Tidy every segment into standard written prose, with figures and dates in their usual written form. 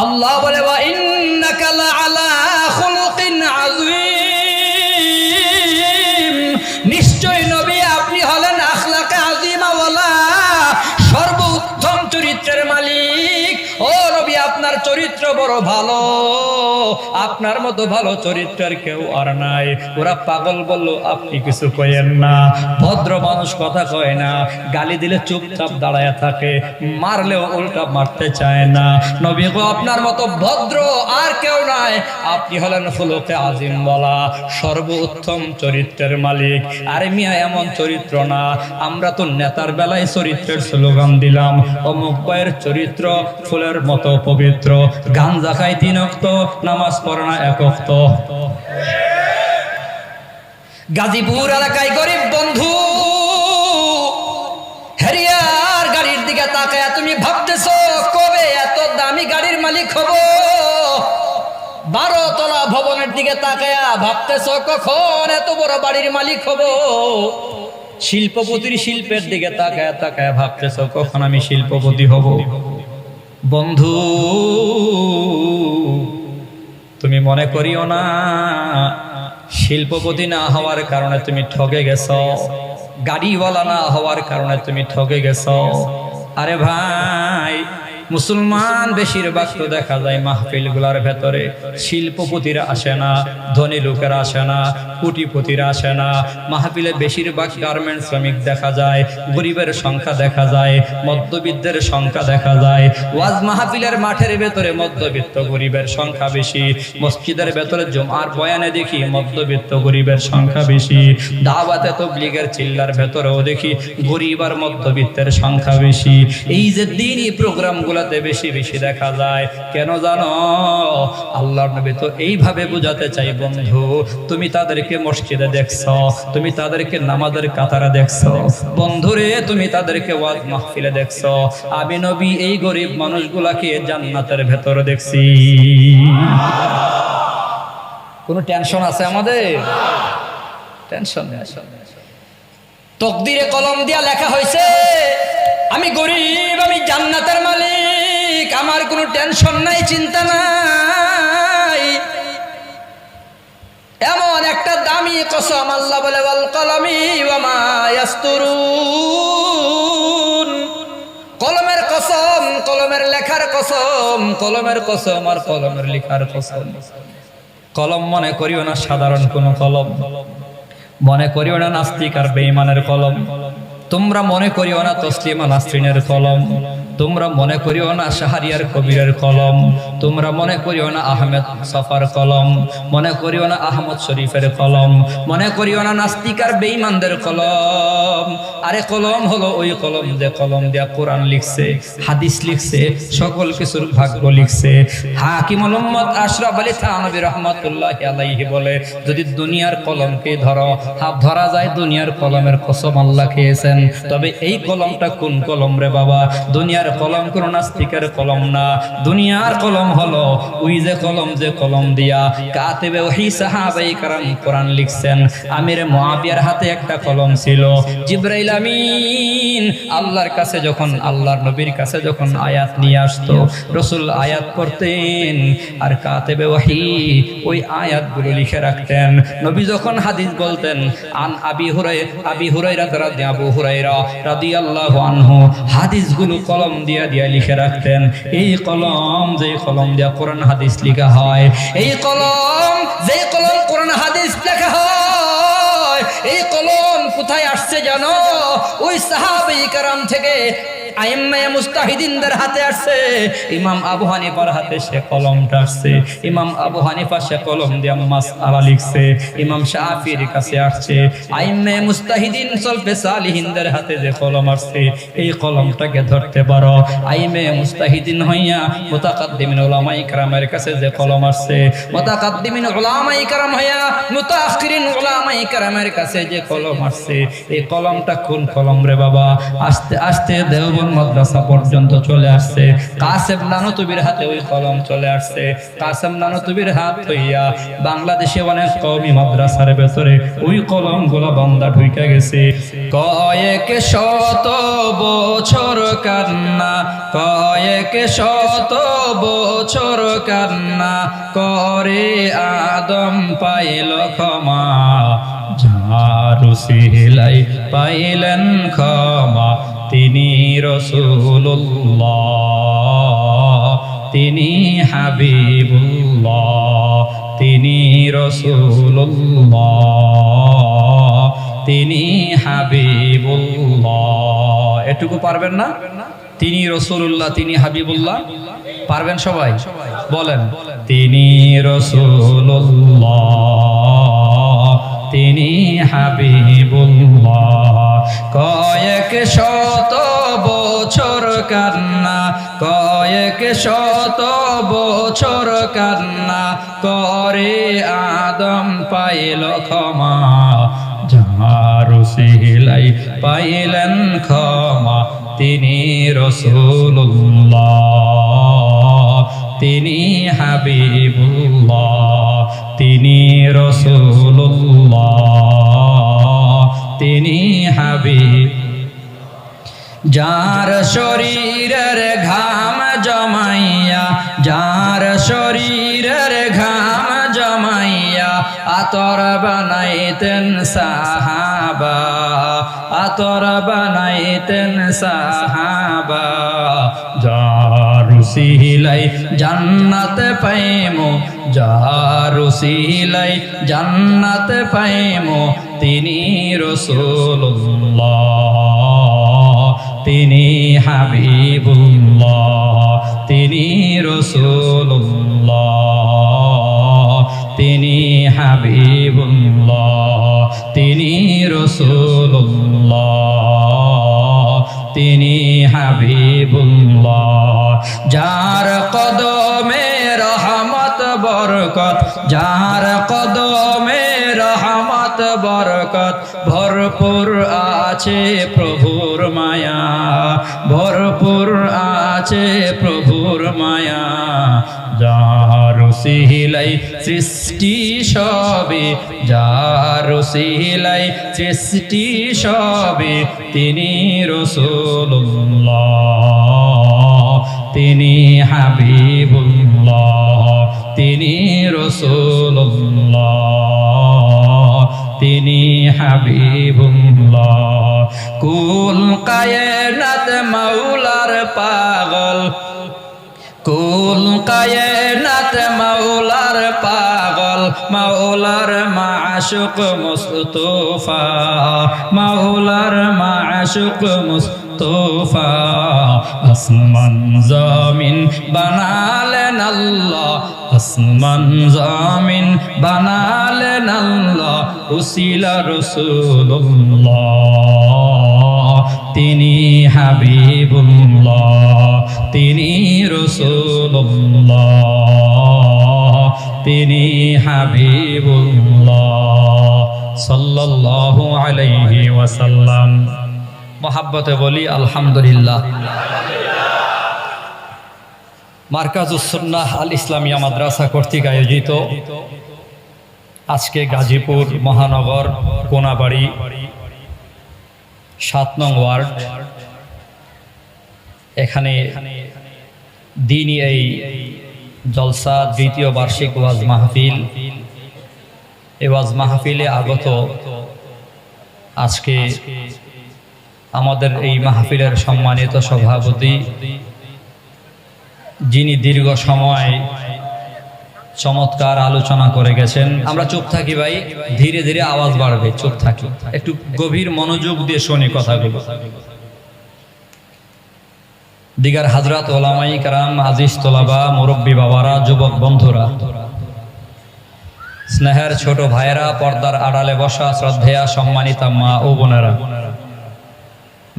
আল্লাহ বলে ওয়া ইন্নাকা লাআলা খুলুকিন আযীম, নিশ্চয় নবী আপনি হলেন আখলাকে আযীমা ওয়ালা, সর্বোত্তম চরিত্রের মালিক। ও নবী আপনার চরিত্র বড় ভালো, আপনার মতো ভালো চরিত্রের কেউ আর নাই। ওরা পাগল বলল আপনি কিছু কইেন না, ভদ্র মানুষ কথা কয় না, গালি দিলে চুপচাপ দাঁড়ায় থাকে, মারলেও উল্টা মারতে চায় না। নবী গো আপনার মতো ভদ্র আর কেউ নাই, আপনি হলেন খুলুকে আযীম বলা, সর্বোত্তম চরিত্রের মালিক। আরে মিয়া এমন চরিত্র না, আমরা তো নেতার বেলায় চরিত্রের স্লোগান দিলাম, অমুক ভাইয়ের চরিত্র ফুলের মতো পবিত্র, গাঞ্জা খায় 3 ওয়াক্ত, নামাজ পড়ে না 1 ওয়াক্ত। গাজীপুর এলাকায় গরিব বন্ধু হেরিয়ার গাড়ির দিকে তাকায় তুমি ভাবতেছো কবে এত দামি গাড়ির মালিক হব? 12 তলা ভবনের দিকে তাকায়া ভাবতেছো কখন এত বড় বাড়ির মালিক হব? শিল্পপতির শিল্পের দিকে তাকায় তাকায় ভাবতেছো কখন আমি শিল্পপতি হব? বন্ধু তুমি মনে করিও না শিল্পপতি না হওয়ার কারণে তুমি ঠকে গেছো, গাড়িওয়ালা না হওয়ার কারণে তুমি ঠকে গেছো। আরে ভাই, মুসলমান বেশিরভাগ তো দেখা যায় মাহফিলগুলোর ভেতরে শিল্পপতিরা আসে না, ধনী লোকেরা আসে না, কোটিপতিরা আসে না। মাহফিলে বেশিরভাগ গার্মেন্টস শ্রমিক দেখা যায়, গরিবের সংখ্যা দেখা যায়, মধ্যবিত্তের সংখ্যা দেখা যায়। ওয়াজ মাহফিলের মাঠের ভেতরে মধ্যবিত্ত গরিবের সংখ্যা বেশি, মসজিদের ভেতরে জুমার বয়ানে দেখি মধ্যবিত্ত গরিবের সংখ্যা বেশি, দাওয়াতে তাবলীগের চিল্লার ভেতরেও দেখি গরিব আর মধ্যবিত্তের সংখ্যা বেশি। এই যে দ্বীনি প্রোগ্রামগুলো বেশি বেশি দেখা যায় কেন জানো? আল্লাহর নবী তো এইভাবে বুঝাতে চাই, বন্ধু তুমি তাদেরকে মসজিদে দেখছো, তুমি তাদেরকে নামাজের কাতারে দেখছো, বন্ধুরে তুমি তাদেরকে ওয়াজ মাহফিলে দেখছো, আমি নবী এই গরিব মানুষগুলাকে জান্নাতের ভেতরে দেখছি। কোনো টেনশন আছে আমাদের? টেনশন নেই। তকদিরে কলম দিয়া লেখা হয়েছে আমি গরিব, আমি জান্নাতের মালিক, আমার কোনো টেনশন নাই, চিন্তা নাই। এমন একটা দামি কসম আল্লাহ বলে ওয়াল কলমি ওয়া মা ইয়াসতুরুন, কলমের কসম, কলমের লেখার কসম, কলমের কসম আর কলমের লেখার কসম। কলম মনে করিও না সাধারণ কোনো কলম, মনে করিও না নাস্তিক আর বেঈমানের কলম, তোমরা মনে করিও না তসলিমা নাসরিনের কলম, তোমরা মনে করিও না শাহরিয়ার কবিরের কলম, তোমরা মনে করিও না আহমেদ সফার কলম, মনে করিও না আহমদ শরীফের কলম, মনে করিও না নাস্তিক আর বেঈমানদের কলম। আরে কলম হলো ওই কলম যে কলম দিয়া কোরআন লিখছে, হাদিস লিখছে, সকল কিছুর ভাগ্য লিখছে। হাকিমুল উম্মত আশরাফ আলী থানভী রাহমাতুল্লাহি আলাইহি বলে যদি দুনিয়ার কলমকে ধরা যায় দুনিয়ার কলমের কসম আল্লাহ খেয়েছেন। তবে এই কলমটা কোন কলম রে বাবা? দুনিয়ার কলম কোন নাস্তিকের কলম না, দুনিয়ার কলম হলো ওই যে কলম যে কলম দিয়া কাতিবে ওহী সাহাবায়ে کرام কোরআন লিখছেন। আমির মুআবিয়ার হাতে একটা কলম ছিল, জিবরাইল আমিন আল্লাহর কাছে যখন আল্লাহর নবীর কাছে যখন আয়াত নিয়ে আসতো রাসূল আয়াত পড়তেন আর কাতিবে ওহী ওই আয়াতগুলো লিখে রাখতেন। নবী যখন হাদিস বলতেন আন আবি হুরায়রা আবু হুরায়রা রাদিয়াল্লাহু আনহু, হাদিসগুলো কলম দিয়া লিখে রাখতেন। এই কলম যে কলম দিয়া কোরআন হাদিস লেখা হয়, এই কলম যে কলম কোরআন হাদিস লেখা হয়, এই কলম কোথায় আসছে জানো? ওই সাহাবায়ে কেরাম থেকে আইম্মায়ে মুস্তাহিদিনদের হাতে আসছে। ইমাম আবু হানিফার হাতে সে কলমটা আসছে, ইমাম আবু হানিফা সে কলম দিয়ে মাসআলা লিখছে। ইমাম শাফিঈর কাছে আসছে, আইম্মায়ে মুস্তাহিদিন সলফে সালিহিনদের হাতে যে কলম আসছে, এই কলমটাকে ধরতে পারো। আইম্মায়ে মুস্তাহিদিন হইয়া মুতাকাদ্দিমিন উলামায়ে কেরামের কাছে যে কলম আসছে, মুতাকাদ্দিমিন উলামায়ে কেরাম হইয়া মুতাআখিরিন উলামায়ে কেরামের কানের কাছে যে কলম আসছে, এই কলমটা কোন কলম রে বাবা? আস্তে আস্তে দেওবন্দ মাদ্রাসা পর্যন্ত চলে আসছে। কাসেম নানতুবির হাতে ওই কলম চলে আসছে। কাসেম নানতুবির হাত হইয়া বাংলাদেশে অনেক কওমি মাদ্রাসার ভেতরে ওই কলম গুলা বান্দা ঢুইকা গেছে। কয়েক শত বছর কান্না, কয়েক শত বছর কান্না করে আদম পাইল ক্ষমা, যার উসিলাই পাইলেন ক্ষমা তিনি রাসূলুল্লাহ, তিনি হাবিবুল্লাহ, তিনি রাসূলুল্লাহ, তিনি হাবিবুল্লাহ। এটুকু পারবেন না? তিনি রাসূলুল্লাহ, তিনি হাবিবুল্লাহ পারবেন সবাই? বলেন, তিনি রাসূলুল্লাহ, তিনি হাবিবুল্লাহ। কয়েক শত বছর কান্না, কয়েক শত বছর কান্না করে আদম পাইল ক্ষমা, যার উসিলাই পাইলেন ক্ষমা তিনি রাসূলুল্লাহ, তিনি হাবিবুল্লাহ, তিনি রাসূলুল্লাহ, তিনি হাবিব। যার শরীরের ঘাম জমাইয়া, যার শরীরের ঘাম জমাইয়া আতর বানাইতেন সাহাবা, আতর বানাইতেন সাহাবা, যার উসিলাই জান্নাত পাইমু, যার উসিলাই জান্নাত পাইমু তিনি রাসূলুল্লাহ, তিনি হাবিবুল্লাহ, তিনি রাসূলুল্লাহ, তিনি হাবিবুল্লাহ, তিনি রাসূলুল্লাহ, তিনি হাবিবুল্লাহ। যার কদমে রহমত বরকত, যার কদমে রহমত বরকত ভরপুর আছে প্রভুর মায়া, ভরপুর আছে প্রভুর মায়া, যার উসিলাই সৃষ্টি সবে, যার উসিলাই সৃষ্টি সবে তিনি রাসূলুল্লাহ, তিনি হাবিবুল্লাহ, তিনি রাসূলুল্লাহ, তিনি হাবিবুল্লাহ। কুল কায়নাত মাওলার পাগল, কুল কায়নাত মাওলার পাগল, মাওলার মাশুক মুস্তাফা, মাওলার মাশুক মুস্তাফা। আসমান জমিন বানালেন আল্লাহ, আসমান জমিন বানালেন আল্লাহ, উসিলা রাসূলুল্লাহ, তিনি হাবিবুল্লাহ, তিনি রাসূলুল্লাহ, তিনি হাবিবুল্লাহ সাল্লাল্লাহু আলাইহি ওয়াসাল্লাম। মহাব্বতে বলি আলহামদুলিল্লাহ। মারকাজুস সুন্নাহ আল ইসলামিয়া মাদ্রাসা কর্তৃক আয়োজিত আজকে গাজীপুর মহানগর কোনাবাড়ি ৭ নং ওয়ার্ড, এখানে দিনই এই জলসা দ্বিতীয় বার্ষিক ওয়াজ মাহফিল। এই ওয়াজ মাহফিলে আগত আজকে আমাদের এই মাহফিলের সম্মানিত সভাপতি, যিনি দীর্ঘ সময় চমৎকার আলোচনা করে গেছেন। আমরা চুপ থাকি ভাই, ধীরে ধীরে আওয়াজ বাড়বে, চুপ থাকি, একটু গভীর মনোযোগ দিয়ে শুনি কথাগুলো। দিগার হাজরাত ওলামাই কারাম, আজিজ তোলাবা, মুরব্বী বাবারা, যুবক বন্ধুরা, স্নেহের ছোট ভাইয়েরা, পর্দার আড়ালে বসা শ্রদ্ধেয়া সম্মানিতা মা ও বোনেরা,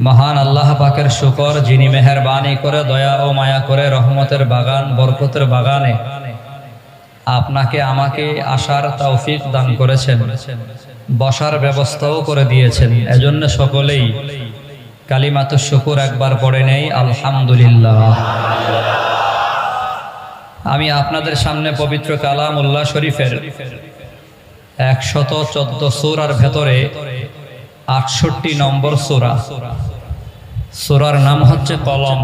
মহান আল্লাহ পাকের শুকর, যিনি মেহেরবানি করে দয়া ও মায়া করে রহমতের বাগান, বরকতের বাগানে আপনাকে আমাকে আসার তৌফিক দান করেছেন। বসার ব্যবস্থাও করে দিয়েছেন। এজন্য সকলেই কালিমাতুশ শুকর একবার পড়ে নেই, আলহামদুলিল্লাহ। আমি আপনাদের সামনে পবিত্র কালামুল্লাহ শরীফের 114 সূরার ভেতরে 68 নম্বর সূরা, সূরার নাম হচ্ছে কলম।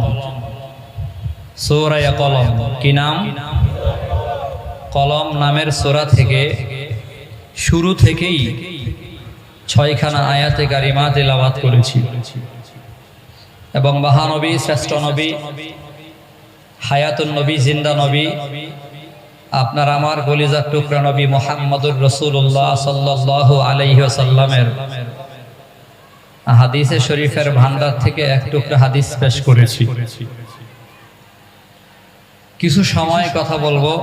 সূরা কলম। কি নাম? কলম নামের সূরা থেকে শুরু থেকেই 6খানা আয়াতে কারিমা তিলাওয়াত করেছি এবং মহানবী, শ্রেষ্ঠ নবী, হায়াতুন নবী, জিন্দা নবী, আপনার আমার কলিজার টুকরা নবী মুহাম্মদুর রাসূলুল্লাহ সাল্লাল্লাহু আলাইহি ওয়াসাল্লামের হাদিসে শরীফের ভান্ডার থেকে এক টুকরা হাদিস পেশ করেছি। কিছু সময় কথা বলবো,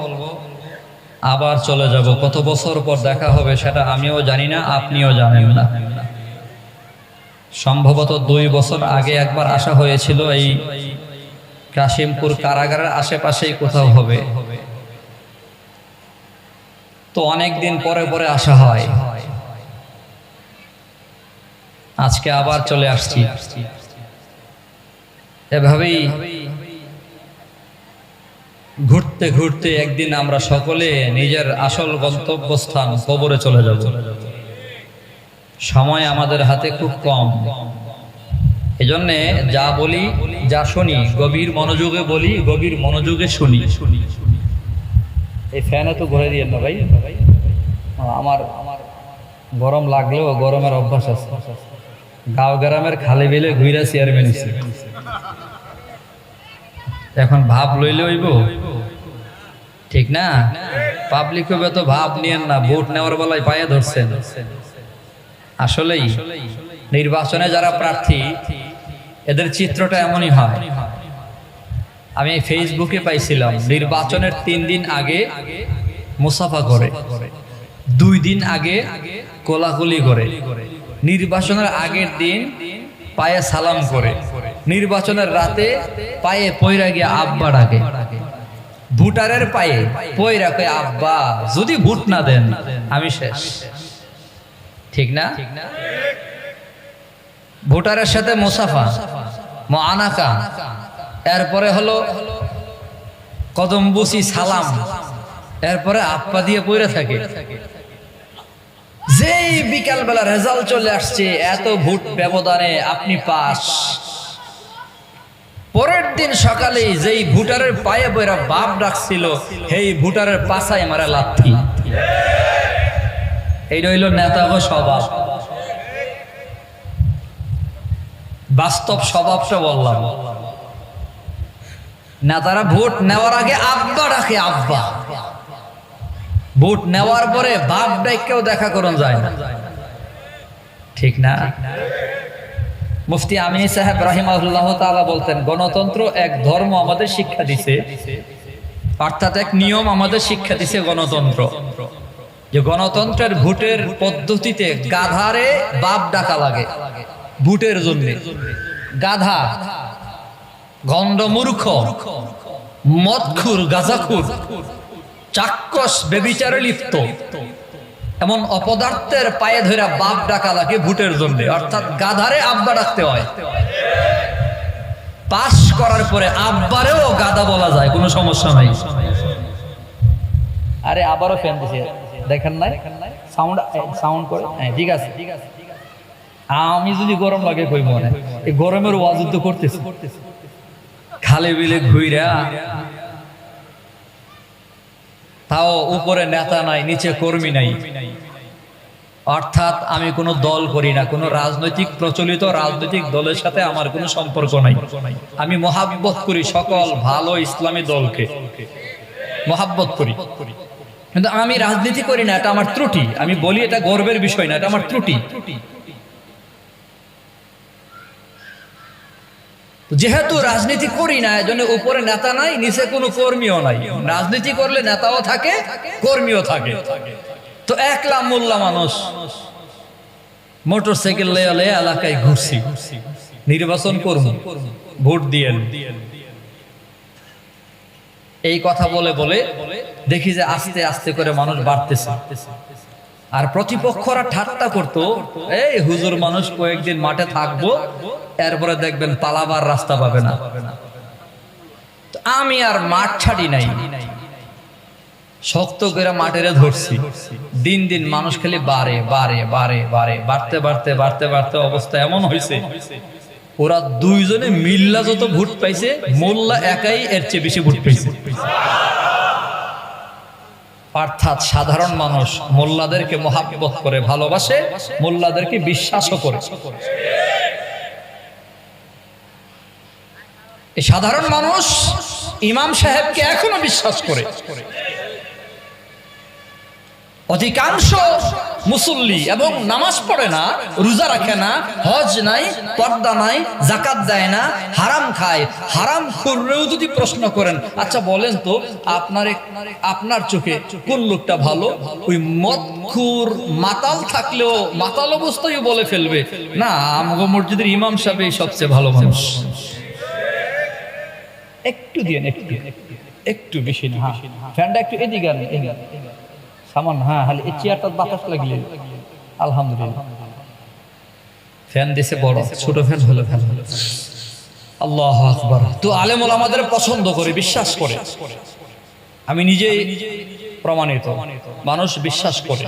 আবার চলে যাব। কত বছর পর দেখা হবে সেটা আমিও জানি না, আপনিও জানেন না। সম্ভবত 2 বছর আগে একবার আসা হয়েছিল, এই কাশিমপুর কারাগারের আশেপাশেই কোথাও হবে। তো অনেক দিন পরে পরে আসা হয়, আজকে আবার চলে আসছি। এভাবেই ঘুরতে ঘুরতে একদিন আমরা সকলে নিজের আসল গন্তব্যস্থান কবরে চলে যাব। সময় আমাদের হাতে খুব কম, এজন্যে যা বলি, যা শুনি, গভীর মনোযোগে বলি, গভীর মনোযোগে শুনি। এই ফ্যানে তো ঘুরে দিয়ে না ভাই, আমার গরম লাগলেও গরমের অভ্যাস আছে। গাঁও গ্রামের খালে বিলে ঘুরা চেয়ারম্যান, এখন ভাব লইলে হইব, ঠিক না? পাবলিক হবে তো ভাব নিয়েন না, ভোট নেওয়ার বেলায় পায়ে ধরছেন। আসলেই নির্বাচনে যারা প্রার্থী, এদের চিত্রটা এমনই হয়। আমি ফেসবুকে পাইছিলাম, নির্বাচনের 3 দিন আগে মুসাফা করে, 2 দিন আগে কোলাকুলি করে, নির্বাচনের আগের দিন পায়ে সালাম করে, নির্বাচনের রাতে পায়ে পয়রা গিয়ে আব্বা ডাকে। ভোটারের পায়ে পয়রা কয় আব্বা, যদি ভোট না দেন আমি শেষ, ঠিক না? ভোটারের সাথে মুসাফা, মুআনাকা, এরপরে হলো কদমবুসি সালাম, এরপরে আপ্পা দিয়ে পয়রা থাকে। যেই বিকাল বেলা রেজাল্ট চলে আসছে, এত ভোট ব্যবধানে আপনি পাস, পরের দিন সকালে যেই ভোটারের পায়ে পয়রা বাপ ডাকছিল, সেই ভোটারের পাছায় মারা লাথি। এই রইল নেতা ও স্বভাব। বাস্তব স্বভাবটা বললাম। নেতারা ভোট নেওয়ার আগে আব্বা ডাকে, আব্বা। ভোট নেওয়ার পরে বাপ ডাইকেও দেখা করন যায় না, ঠিক না? মুফতি আমিন সাহেব রাহিমাহুল্লাহ তাআলা বলতেন, গণতন্ত্র এক ধর্ম আমাদের শিক্ষা দিছে, অর্থাৎ এক নিয়ম আমাদের শিক্ষা দিছে গণতন্ত্র, যে গণতন্ত্রের ভোটের পদ্ধতিতে গাধারে বাপ ডাকা লাগে ভোটের জন্য। গাধা, গন্ডমূর্খ, মদখুর, গাঁজাখুর, চাক্ষুষ, বেবিচারে লিপ্ত, এমন অপদার্থের পায়ে ধরে বাপ ডাকা লাগে ভোটের জন্য, অর্থাৎ গাধারে আব্বা ডাকতে হয়। পাস করার পরে আব্বারেও গাধা বলা যায়, কোনো সমস্যা নাই। আরে আবারও ফ্যান দিছে, দেখেন নাই? সাউন্ড করে, ঠিক আছে। আমি যদি গরম লাগে কই মনে, এই গরমের ওয়াজুদ তো করতেছি, খালে বিলে ঘুইরা, তাও উপরে নেতা নাই, নিচে কর্মী নাই। অর্থাৎ আমি কোনো দল করি না, কোনো রাজনৈতিক প্রচলিত রাজনৈতিক দলের সাথে আমার কোনো সম্পর্ক নাই। আমি মহাব্বত করি সকল ভালো ইসলামী দলকে, মহাব্বত করি, কিন্তু আমি রাজনীতি করি না। এটা আমার ত্রুটি। আমি বলি এটা গর্বের বিষয় না, এটা আমার ত্রুটি। যেহেতু রাজনীতি করি না, এজন্য উপরে নেতা নাই, নিচে কোনো কর্মীও নাই। রাজনীতি করলে নেতাও থাকে, কর্মীও থাকে। তো একলা মোল্লা মানুষ মোটরসাইকেল লে এলাকায় ঘুরছি, নির্বাচন করব, ভোট দিয়েন, এই কথা বলে বলে দেখি যে আস্তে আস্তে করে মানুষ বাড়তেছে। আর প্রতিপক্ষরা ঠাট্টা করতো, এই হুজুর মানুষ কয়েকদিন মাঠে থাকবো, এরপরে দেখবেন পালাবার রাস্তা পাবে না। আমি আর মাঠ ছাড়ি নাই, শক্ত করে মাঠের ধরছি। দিন দিন মানুষ খালি বাড়ে বাড়ে বাড়ে বাড়ে, বাড়তে বাড়তে বাড়তে বাড়তে অবস্থা এমন হয়েছে, ওরা দুইজনে মিল্লা যত ভোট পাইছে, মোল্লা একাই এর চেয়ে বেশি ভোট পাইছে। অর্থাৎ সাধারণ মানুষ মোল্লাদেরকে মহাব্বত করে, ভালোবাসে, মোল্লাদেরকে বিশ্বাসও করে। এই সাধারণ মানুষ ইমাম সাহেবকে এখনো বিশ্বাস করে। অধিকাংশ মুসল্লি এবং নামাজ পড়ে না, রোজা রাখে না, হজ নাই, পর্দা নাই, যাকাত দেয় না, হারাম খায়। হারাম করলেও যদি প্রশ্ন করেন, আচ্ছা বলেন তো আপনার চোখে কোন লোকটা ভালো? ওই মদখুর মাতাল থাকলেও মাতাল অবস্থায় বলে ফেলবে, না আমগো মসজিদের ইমাম সাহেব সবচেয়ে ভালো মানুষ। একটু দিয়ে একটু বেশি না, ফ্যানটা একটু এদিকে আন, সামান, হ্যাঁ হালি এই চেয়ারটা বাতাস লাগলে আলহামদুলিল্লাহ। ফ্যান দিছে বড়, ছোট ফ্যান হলো ফ্যান হলো। আল্লাহু আকবার। তো আলেম ওলামাদের পছন্দ করে, বিশ্বাস করে। আমি নিজেই প্রমাণিত, মানুষ বিশ্বাস করে।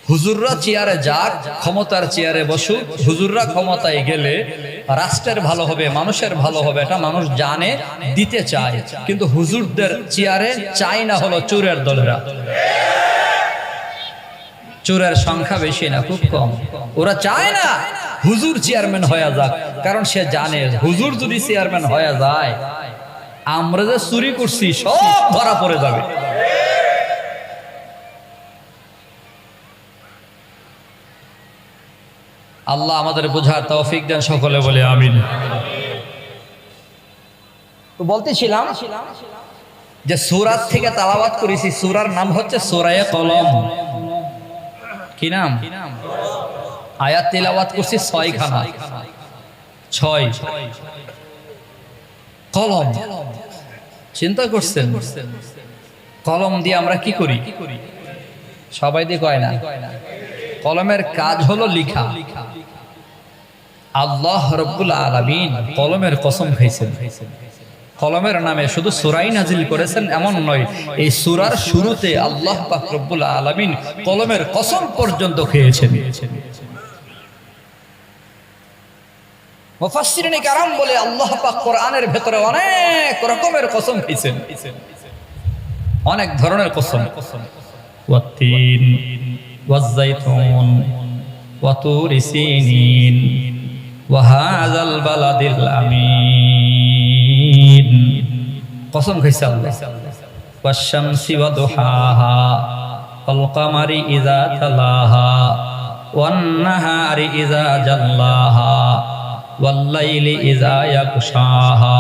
হুজুররা চেয়ারে যাক, ক্ষমতার চেয়ারে বসুক, হুজুররা ক্ষমতায় গেলে রাষ্ট্রের ভালো হবে, মানুষের ভালো হবে, এটা মানুষ জানে, দিতে চায়। কিন্তু হুজুরদের চেয়ারে চাই না হলো চোরের দলেরা। চোরের সংখ্যা বেশি না, খুব কম। ওরা চায় না হুজুর চেয়ারম্যান হয়ে যাক, কারণ সে জানে হুজুর যদি চেয়ারম্যান হয়ে যায়, আমরা যে চুরি করছি সব ধরা পড়ে যাবে। আল্লাহ আমাদের বোঝার তৌফিক দেন, সকলে বলে আমিন। তো বলতেছিলাম যে সূরাত থেকে তেলাওয়াত করেছি, সূরার নাম হচ্ছে সূরায়ে কলম। কি নাম? আয়াত তেলাওয়াত করছি 6 খানা, 6 কলম। চিন্তা করছেন, কলম দিয়ে আমরা কি করি? সবাই দিয়ে কয় না, কলমের কাজ হলো লিখা। আল্লাহ রাব্বুল আলামিন কলমের কসম খাইছেন। কলমের নামে শুধু সূরাই নাজিল করেছেন এমন নয়, এই সূরার শুরুতে আল্লাহ পাক রব্বুল আলামিন কলমের কসম পর্যন্ত খেয়েছেন। মুফাসসিরিনে কেরাম বলে আল্লাহ পাক কোরআনের ভেতরে অনেক রকমের কসম খাইছেন, অনেক ধরনের কসম। ওয়াত্তিন ওয়াজ-যাইতুন ওয়া তুরি সিনিন ওয়া হাযাল বালাদিল আমিন। কসম খাইছে আল্লাহ। ওয়াশ-শামসি ওয়া দুহাহা ওয়াল কামারি ইযা তালাহা ওয়ান নাহারি ইযা জাল্লাহা ওয়াল লাইলি ইযা ইয়াগশাহা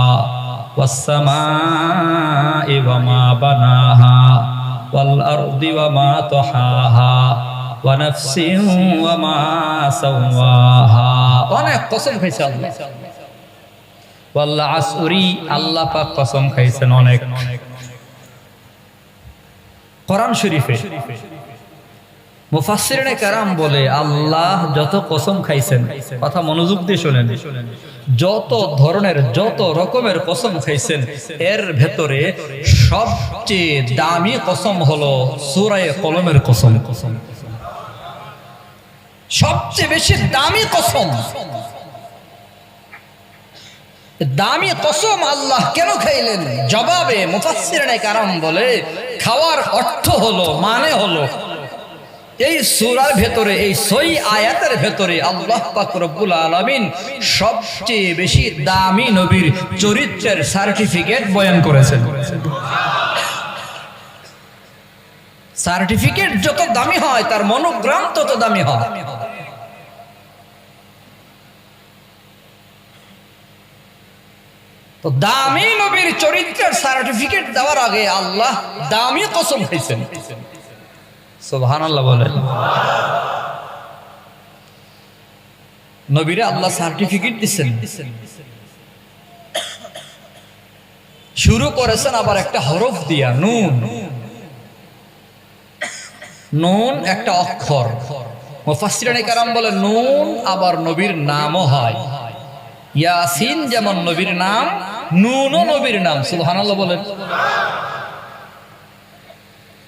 ওয়াস সামাই ওয়া মা বানাহা ওয়াল আরদি ওয়া মা তাহাহা ওয়া নাফসিন ওয়া মা সাওয়াহা। অনেক কসম খাইছে আল্লাহ। ওয়াল আসরি, আল্লাহ পাক কসম খাইছেন অনেক। কোরআন শরীফে মুফাসসিরিনে কেরাম বলে আল্লাহ যত কসম খাইছেন, কথা মনোযোগ দিয়ে শুনেন, যত ধরনের যত রকমের কসম খাইছেন, এর ভেতরে সবচেয়ে দামি কসম হলো সূরায়ে কলমের কসম। সবচেয়ে বেশি দামি কসম। দামি কসম আল্লাহ কেন খাইলেন? জবাবে মুফাসসিরিনে কেরাম বলে খাওয়ার অর্থ হলো, মানে হলো, এই সূরার ভেতরে, এই 6 আয়াতের ভেতরে আল্লাহ পাক রব্বুল আলামিন সবচেয়ে বেশি দামি নবীর চরিত্রের সার্টিফিকেট বয়ান করেছেন। সার্টিফিকেট যত দামি হয় তার মনোগ্রাম তত দামি হয়। তো দামি নবীর চরিত্রের সার্টিফিকেট দেওয়ার আগে আল্লাহ দামি কসম খাইছেন। সুবহানাল্লাহ বলেন। নবীরে আল্লাহ সার্টিফিকেট দিচ্ছেন, শুরু করেছেন আবার একটা হরফ দিয়া, নুন। নুন একটা অক্ষর, মুফাসসিরিনে কেরাম বলে নুন আবার নবীর নামও হয়। ইয়াসিন যেমন নবীর নাম, নুনও নবীর নাম। সুবহানাল্লাহ বলেন।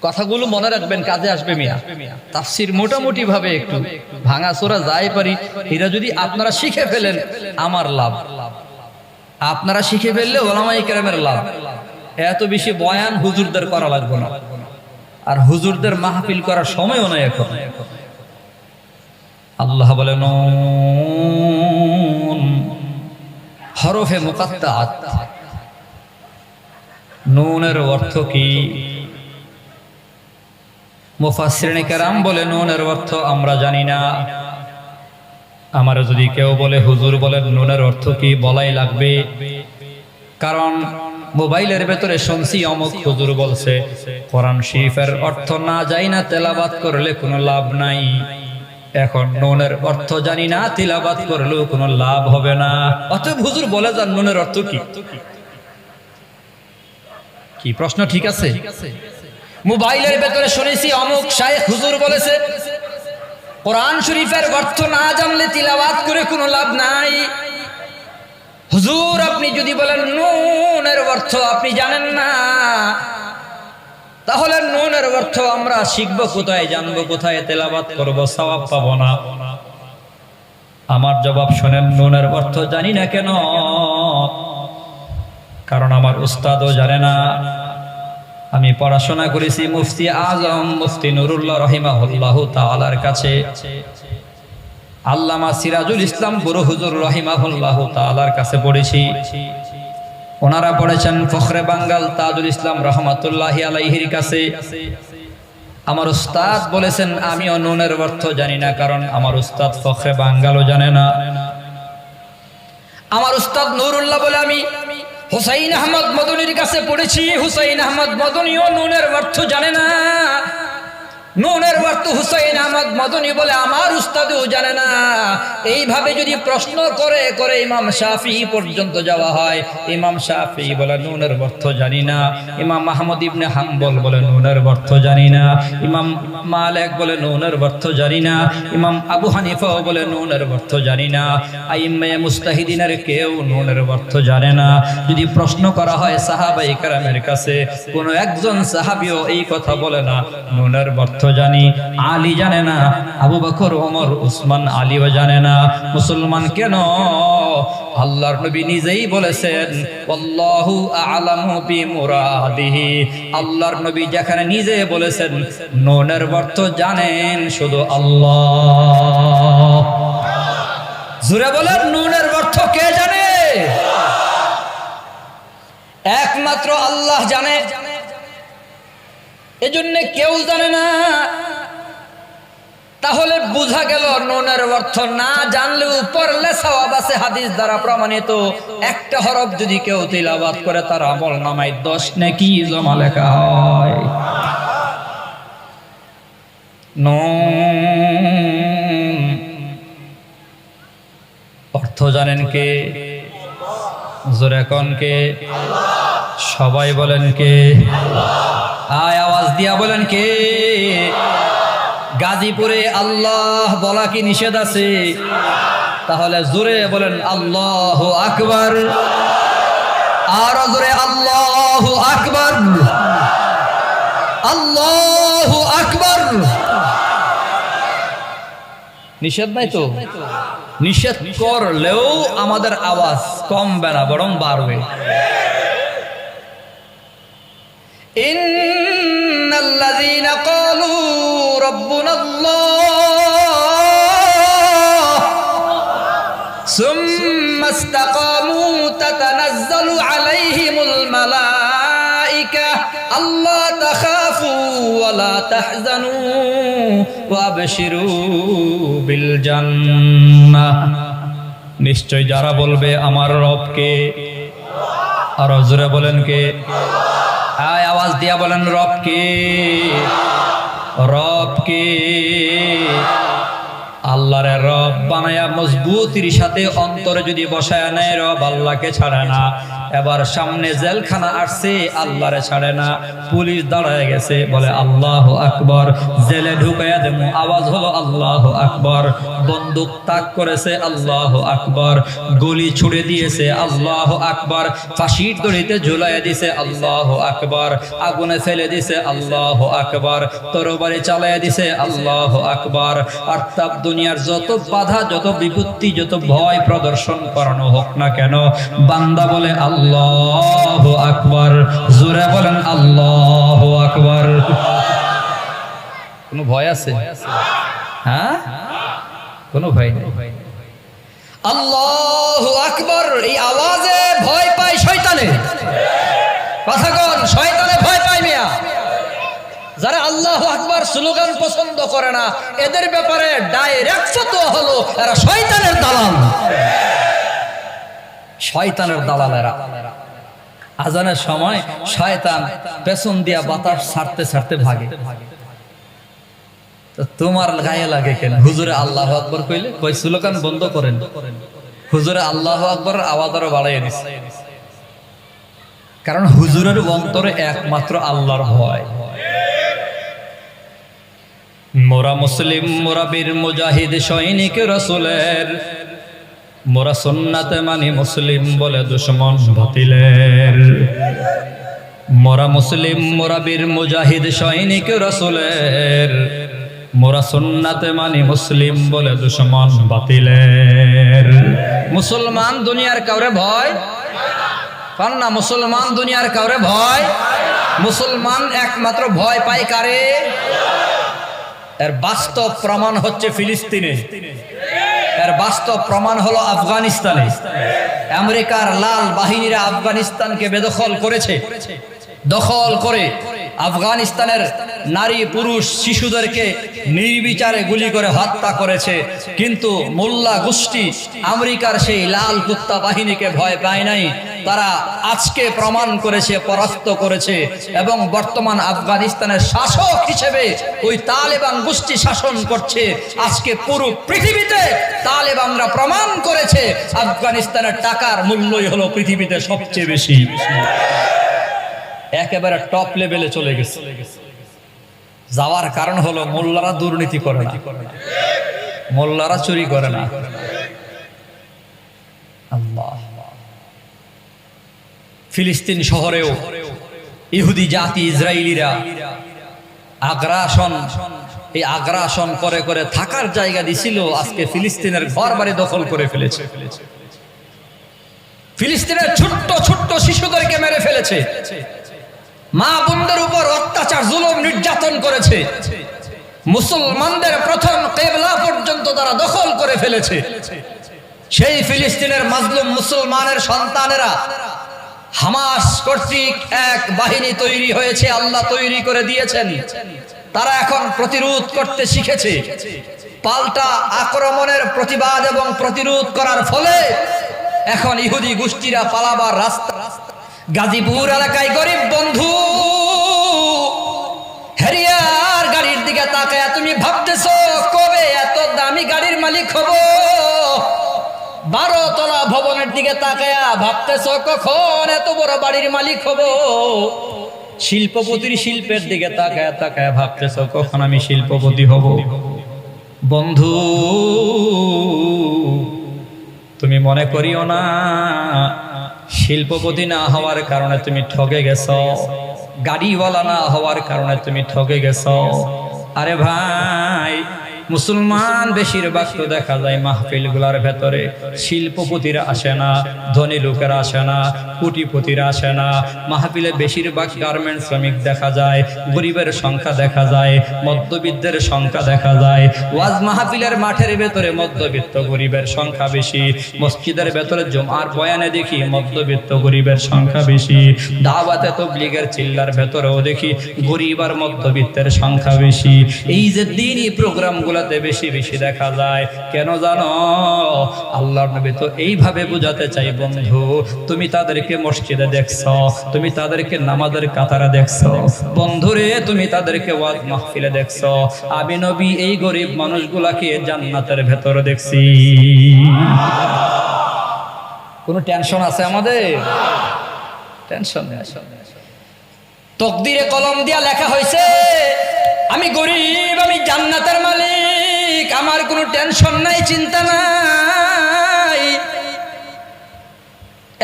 কথাগুলো মনে রাখবেন, কাজে আসবে মিয়া। তাফসীর মোটামুটি ভাবে একটু ভাঙাচোরা যাই পারি, এরা যদি আপনারা শিখে ফেলেন আমার লাভ, আপনারা শিখে ফেললে উলামায়ে কেরামের লাভ। এত বেশি বয়ান হুজুরদের করা লাগবে না, আর হুজুরদের মাহফিল করার সময়ও নয় এখন। আল্লাহ বলে নুন হরফে মুকাত্তাআত। নুনের অর্থ কি? মুফাসসিরিনে কেরাম বলে নুনের অর্থ আমরা জানি না। আমার যদি কেউ বলে হুজুর বলেন নুনের অর্থ কি, বলাই লাগবে। কারণ মোবাইলের ভেতরে শুনছি অমুক হুজুর বলছে, কোরআন শরীফের অর্থ না জানি না তেলাওয়াত করলে কোনো লাভ নাই। এখন নুনের অর্থ জানি না, তিলাওয়াত করলেও কোনো লাভ হবে না। অতএব হুজুর বলে যান নুনের অর্থ কি? কি প্রশ্ন ঠিক আছে? মোবাইলের ভেতরে শুনেছি অমুক শায়েখ হুজুর বলেছে, কোরআন শরীফের অর্থ না জানলে তিলাওয়াত করে কোনো লাভ নাই। হুজুর আপনি যদি বলেন নুনের অর্থ আপনি জানেন না, তাহলে নুনের অর্থ আমরা শিখবো কোথায়, জানবো কোথায়, তেলাওয়াত করব, সওয়াব পাবো না। আমার জবাব শুনেন, নুনের অর্থ জানি না কেন? কারণ আমার উস্তাদও জানে না। আমি পড়াশোনা করেছি মুফতি আজম মুফতি নুরুল্লাহ রাহিমাহুল্লাহ তাআলার কাছে। আল্লামা সিরাজুল ইসলাম বড় হুজুর রাহিমাহুল্লাহ তাআলার কাছে পড়েছি। ওনারা পড়েছেন ফখরে বাঙ্গাল তাজুল ইসলাম রহমাতুল্লাহি আলাইহির কাছে। আমার উস্তাদ বলেছেন আমিও নুনের অর্থ জানি না, কারণ আমার উস্তাদ ফখরে বাঙ্গালও জানে না। আমার উস্তাদ নুরুল্লাহ বলে আমি হুসাইন আহমদ মদনীর কাছে পড়েছি, হুসাইন আহমদ মদনীও নুনের অর্থ জানে না। নুনের অর্থ হুসাইন আহমদ মদনী বলে আমার উস্তাদও জানে না। এইভাবে যদি প্রশ্ন করে করে ইমাম শাফিঈ পর্যন্ত যাওয়া হয়, ইমাম শাফিঈ বলে নুনের অর্থ জানি না, ইমাম আহমদ ইবনে হাম্বল বলে নুনের অর্থ জানি না, ইমাম মালিক বলে নুনের অর্থ জানি না, ইমাম আবু হানিফা বলে নুনের অর্থ জানি না, আইম্মায়ে মুস্তাহিদিনের কেউ নুনের অর্থ জানে না। যদি প্রশ্ন করা হয় সাহাবায়ে কেরামের কাছে, কোন একজন সাহাবীও এই কথা বলে না নুনের অর্থ জানি। আলী জানে না, আবু বকর ওমর উসমান আলীও জানে না। মুসলমান কেন? আল্লাহর নবী নিজেই বলেছেন আল্লাহু আ'লামু বিমুরাদিহি। আল্লাহর নবী যেখানে নিজে বলেছেন নুনের অর্থ জানেন শুধু আল্লাহ। জোরে বলেন নুনের অর্থ কে জানে? একমাত্র আল্লাহ জানে। এজন্য কেউ জানে না। তাহলে বোঝা গেল নুনের অর্থ না জানলেও পড়লে সওয়াব আছে, হাদিস দ্বারা প্রমাণিত। একটা হরফ যদি কেউ তিলাওয়াত করে তার আমল নামায় 10 নেকি জমা লেখা হয়। নুন অর্থ জানেন কে? জোরে কোন কে? সবাই বলেন কে? আয় আওয়াজ দিয়া বলেন কে? গাজীপুরে আল্লাহ বলা কি নিষেধ আছে? তাহলে জোরে বলেন আল্লাহু আকবার। আর জোরে আল্লাহু আকবার, আল্লাহু আকবার। নিষেধ নাই তো? নিষেধ করলেও আমাদের আওয়াজ কমবে না, বরং বাড়বে। ইন্নাল্লাযীনা ক্বালু রাব্বুনাল্লাহ সুম্মা ইসতাকামু তাতানাজ্জালু আলাইহিমুল মালায়েকা আল্লা তাখাফু ওয়া লা তাহজানু ওয়া আবশিরু বিল জান্নাহ। নিশ্চয় যারা বলবে আমার রবকে, আর জোরে বলেন কে? আয় আওয়াজ দিয়া বলেন রবকে, রবকে। আল্লাহরে রব বানায়া মজবুতির সাথে অন্তরে যদি বসায় নেয়, রব আল্লাহকে ছাড়ে না। এবার সামনে জেলখানা আসছে, আল্লাহরে ছাড়ে না। পুলিশ দাঁড়ায় গেছে, বলে আল্লাহু আকবার, জেলে ঢুকাইয়া দেবো, আওয়াজ হলো আল্লাহু আকবার। বন্দুক তাক করেছে, আল্লাহু আকবার। গুলি ছুড়ে দিয়েছে, আল্লাহু আকবার। ফাঁসির দড়িতে ঝুলাইয়া দিছে, আল্লাহু আকবার। আগুনে ফেলে দিছে, আল্লাহু আকবার। তরবারি চালাইয়া দিছে, আল্লাহু আকবার। অর্থাৎ দুনিয়ার যত বাধা, যত বিপত্তি, যত ভয় প্রদর্শন করানো হোক না কেন, বান্দা বলে আল্লাহু আকবার। জোরে বলেন আল্লাহু আকবার। কোনো ভয় আছে? হ্যাঁ, কোনো ভয় নেই। আল্লাহু আকবার, এই আওয়াজে ভয় পায় শয়তানে। কথা কোন? শয়তানে ভয় পায় মিয়া। যারা আল্লাহু আকবার স্লোগান পছন্দ করে না, এদের ব্যাপারে ডাইরেক্ট ফতোয়া হলো এরা শয়তানের দালাল। শয়তানের দালাল এরা। আজানের সময় শয়তান পেছন দিয়া বাতাস ছাড়তে ছাড়তে ভাগে। তো তোমার গায়ে লাগে কেন? হুজুরে আল্লাহু আকবার কইলে কই স্লোগান বন্ধ করেন। হুজুরে আল্লাহু আকবার আওয়াজ আরো বাড়াইয়া দিছে, কারণ হুজুরের অন্তরে একমাত্র আল্লাহর ভয়। মোরা মুসলিম, মোরা বীর মুজাহিদ সৈনিক রাসূলের, মোরা সুন্নাতে মানি মুসলিম বলে দুশমন বাতিলের। মোরা মুসলিম, মোরা বীর মুজাহিদ সৈনিক রাসূলের, মোরা সুন্নাতে মানি মুসলিম বলে দুশমন বাতিলের। মুসলমান দুনিয়ার কাউরে ভয় পান না। মুসলমান দুনিয়ার কাউরে ভয়। মুসলমান একমাত্র ভয় পায় কারে? এর বাস্তব প্রমাণ হচ্ছে ফিলিস্তিনে, এর বাস্তব প্রমাণ হলো আফগানিস্তানে। আমেরিকার লাল বাহিনীরা আফগানিস্তানকে বেদখল করেছে। দখল করে আফগানিস্তানের নারী পুরুষ শিশুদেরকে নির্বিচারে গুলি করে হত্যা করেছে। কিন্তু মোল্লা গোষ্ঠী আমেরিকার সেই লাল কুত্তা বাহিনীকে ভয় পায় নাই। তারা আজকে প্রমাণ করেছে, পরাস্ত করেছে। এবং বর্তমান আফগানিস্তানের শাসক হিসেবে ওই তালেবান গোষ্ঠী শাসন করছে। আজকে পুরো পৃথিবীতে তালেবানরা প্রমাণ করেছে আফগানিস্তানের টাকার মূল্যই হলো পৃথিবীতে সবচেয়ে বেশি। একেবারে টপ লেভেলে চলে গেছে। যাওয়ার কারণ হলো মোল্লারা দুর্নীতি করে না, মোল্লারা চুরি করে না। আল্লাহ। ফিলিস্তিন শহরেও ইহুদি জাতি ইসরায়েলিরা আগ্রাসন, এই আগ্রাসন করে করে থাকার জায়গা দিছিল। আজকে ফিলিস্তিনের ঘর বাড়ি দখল করে ফেলেছে। ফিলিস্তিনের ছোট্ট ছোট্ট শিশুদেরকে মেরে ফেলেছে। মা বোনদের উপর অত্যাচার, জুলুম, নির্যাতন করেছে। মুসলমানদের প্রথম কিবলা পর্যন্ত তারা দখল করে ফেলেছে। সেই ফিলিস্তিনের মাজলুম মুসলমানের সন্তানেরা হামাস কর্তৃক এক বাহিনী তৈরি হয়েছে, আল্লাহ তৈরি করে দিয়েছেন। তারা এখন প্রতিরোধ করতে শিখেছে। পাল্টা আক্রমণের প্রতিবাদ এবং প্রতিরোধ করার ফলে এখন ইহুদি গোষ্ঠীরা পালাবার রাস্তা। গাজীপুর এলাকায় গরিব বন্ধু হেরিয়ার গাড়ির দিকে তাকায় তুমি ভাবতেছো কবে এত দামি গাড়ির মালিক হব? 12 তলা ভবনের দিকে তাকায়া ভাবতেছো কখন এত বড় বাড়ির মালিক হব? শিল্পপতির শিল্পের দিকে তাকায়া তাকায়া ভাবতেছো কখন আমি শিল্পপতি হব? বন্ধু, তুমি মনে করিও না শিল্পপতি না হওয়ার কারণে তুমি ঠকে গেছো, গাড়িওয়ালা না হওয়ার কারণে তুমি ঠকে গেছো। আরে ভাই, মুসলমান বেশিরভাগ তো দেখা যায় মাহফিল গুলার ভেতরে শিল্পপতিরা আসে না, ধনী লোকেরা আসে না, কোটিপতিরা আসে না। মাহফিলে বেশিরভাগ গার্মেন্ট শ্রমিক দেখা যায়, গরিবের সংখ্যা দেখা যায়, মধ্যবিত্তের সংখ্যা দেখা যায়। ওয়াজ মাহফিলের মাঠের ভেতরে মধ্যবিত্ত গরিবের সংখ্যা বেশি। মসজিদের ভেতরে জুমার বয়ানে দেখি মধ্যবিত্ত গরিবের সংখ্যা বেশি। দাওয়াতে তাবলীগের চিল্লার ভেতরেও দেখি গরিব আর মধ্যবিত্তের সংখ্যা বেশি। এই যে দ্বীনি প্রোগ্রামগুলো গুলাতে বেশি বেশি দেখা যায়। কেন জানো? আল্লাহর নবী তো এইভাবে বুঝাতে চাই, বন্ধু তুমি তাদেরকে মসজিদে দেখছো, তুমি তাদেরকে নামাজের কাতারে দেখছো, বন্ধুরে তুমি তাদেরকে ওয়াজ মাহফিলে দেখছো, আমি নবী এই গরিব মানুষগুলাকে জান্নাতের ভেতরে দেখছি। কোনো টেনশন আছে আমাদের? টেনশন নেই। তকদিরে কলম দিয়া লেখা হয়েছে আমি গরিব, আমি জান্নাতের মালিক, আমার কোনো টেনশন নাই, চিন্তা নাই।